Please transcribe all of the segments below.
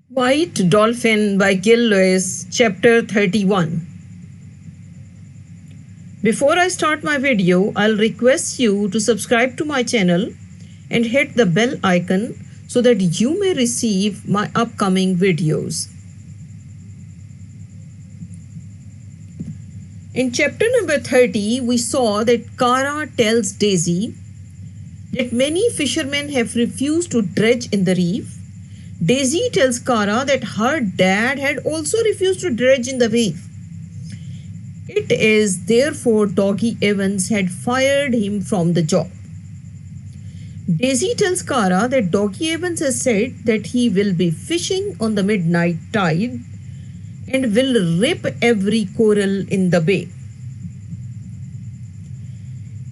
White Dolphin by Gil Lewis, Chapter 31. Before I start my video, I'll request you to subscribe to my channel and hit the bell icon so that you may receive my upcoming videos. In chapter number 30, we saw that Kara tells Daisy that many fishermen have refused to dredge in the reef. Daisy tells Kara that her dad had also refused to dredge in the reef. It is therefore Doggy Evans had fired him from the job. Daisy tells Kara that Doggy Evans has said that he will be fishing on the midnight tide and will rip every coral in the bay.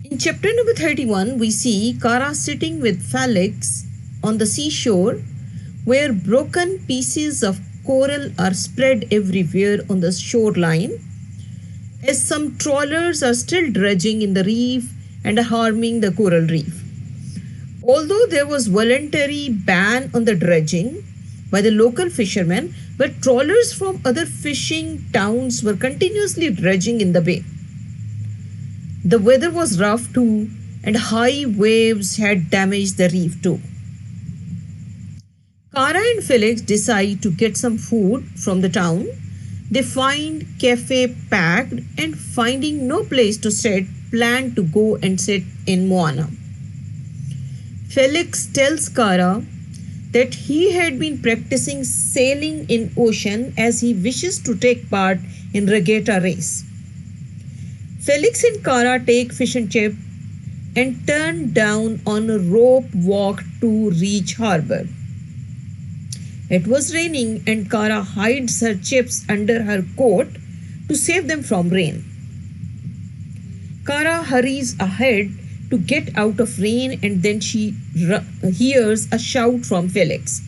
In chapter number 31, we see Kara sitting with Felix on the seashore, where broken pieces of coral are spread everywhere on the shoreline, as some trawlers are still dredging in the reef and harming the coral reef. Although there was voluntary ban on the dredging by the local fishermen, but trawlers from other fishing towns were continuously dredging in the bay. The weather was rough too, and high waves had damaged the reef too. Kara and Felix decide to get some food from the town. They find cafe packed and finding no place to sit, plan to go and sit in Moana. Felix tells Kara that he had been practicing sailing in ocean as he wishes to take part in regatta race. Felix and Kara take fish and chip and turn down on a rope walk to reach harbor. It was raining and Kara hides her chips under her coat to save them from rain. Kara hurries ahead to get out of rain and then she hears a shout from Felix.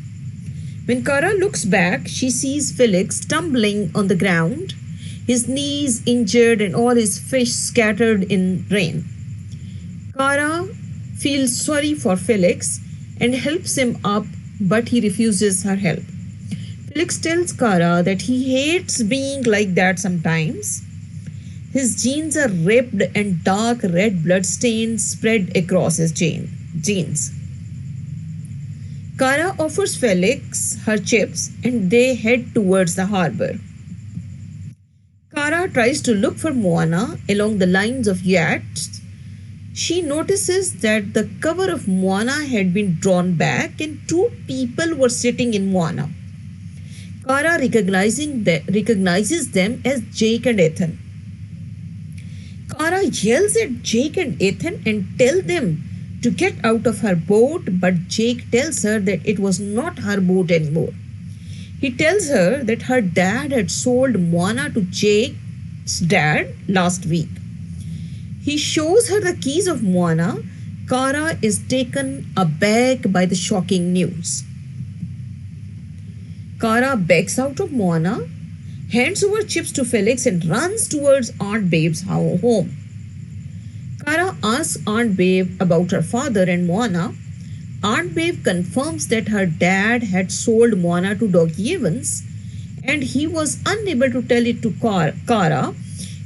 When Kara looks back, she sees Felix tumbling on the ground, his knees injured and all his fish scattered in rain. Kara feels sorry for Felix and helps him up, but he refuses her help. Felix tells Kara that he hates being like that sometimes. His jeans are ripped and dark red blood stains spread across his jeans. Kara offers Felix her chips and they head towards the harbor. Kara tries to look for Moana along the lines of yachts. She notices that the cover of Moana had been drawn back and two people were sitting in Moana. Kara recognizes them as Jake and Ethan. Kara yells at Jake and Ethan and tells them to get out of her boat, but Jake tells her that it was not her boat anymore. He tells her that her dad had sold Moana to Jake's dad last week. He shows her the keys of Moana. Kara is taken aback by the shocking news. Kara backs out of Moana, hands over chips to Felix and runs towards Aunt Babe's home. Kara asks Aunt Babe about her father and Moana. Aunt Babe confirms that her dad had sold Moana to Doggy Evans and he was unable to tell it to Kara,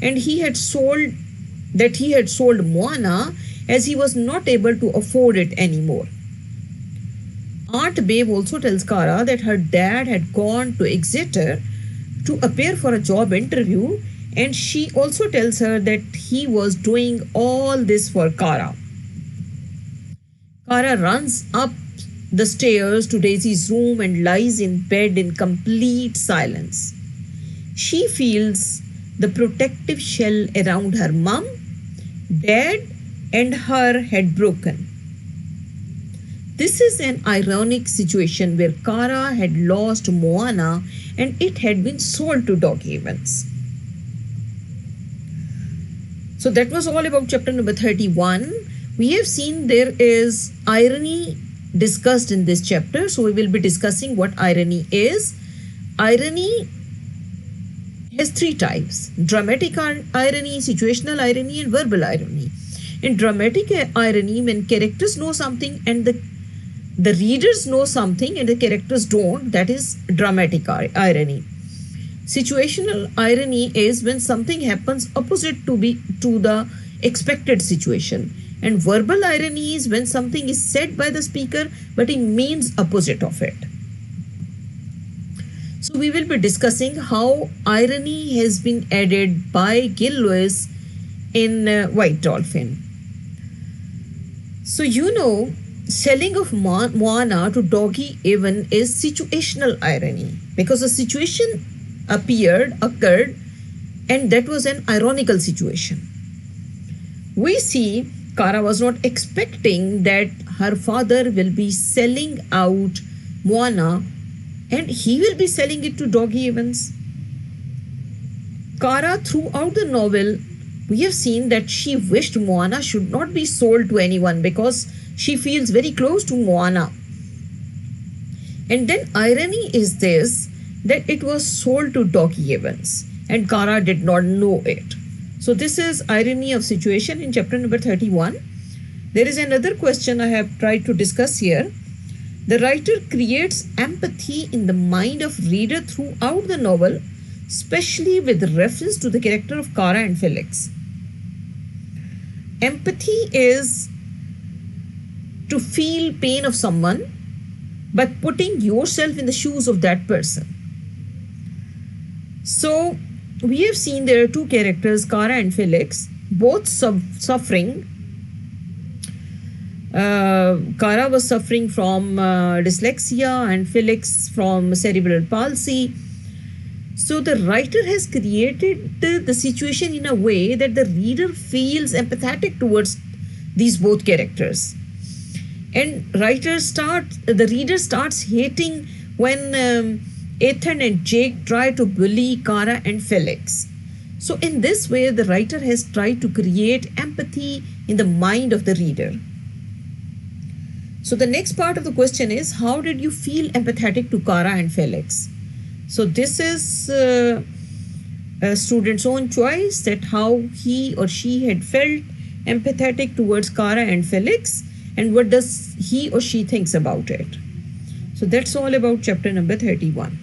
and he had sold Moana as he was not able to afford it anymore. Aunt Babe also tells Kara that her dad had gone to Exeter to appear for a job interview, and she also tells her that he was doing all this for Kara. Kara runs up the stairs to Daisy's room and lies in bed in complete silence. She feels the protective shell around her mum, dad, and her had broken. This is an ironic situation where Kara had lost Moana and it had been sold to Doggy Evans. So that was all about chapter number 31. We have seen there is irony discussed in this chapter. So we will be discussing what irony is. Irony has three types: dramatic irony, situational irony, and verbal irony. In dramatic irony, when characters know something and the The readers know something and the characters don't. That is dramatic irony. Situational irony is when something happens opposite to the expected situation. And verbal irony is when something is said by the speaker but it means opposite of it. So we will be discussing how irony has been added by Gil Lewis in White Dolphin. So selling of Moana to Doggy Evan is situational irony because a situation occurred, and that was an ironical situation. We see Kara was not expecting that her father will be selling out Moana and he will be selling it to Doggy Evans. Kara, throughout the novel, we have seen that she wished Moana should not be sold to anyone because she feels very close to Moana. And then irony is this, that it was sold to Doggy Evans and Kara did not know it. So this is irony of situation in chapter number 31. There is another question I have tried to discuss here. The writer creates empathy in the mind of reader throughout the novel, especially with reference to the character of Kara and Felix. Empathy is to feel pain of someone by putting yourself in the shoes of that person. So we have seen there are two characters, Kara and Felix, both suffering. Kara was suffering from dyslexia and Felix from cerebral palsy. So the writer has created the situation in a way that the reader feels empathetic towards these both characters. And the reader starts hating when Ethan and Jake try to bully Kara and Felix. So in this way, the writer has tried to create empathy in the mind of the reader. So the next part of the question is, how did you feel empathetic to Kara and Felix? So this is a student's own choice, that how he or she had felt empathetic towards Kara and Felix and what does he or she thinks about it. So that's all about chapter number 31.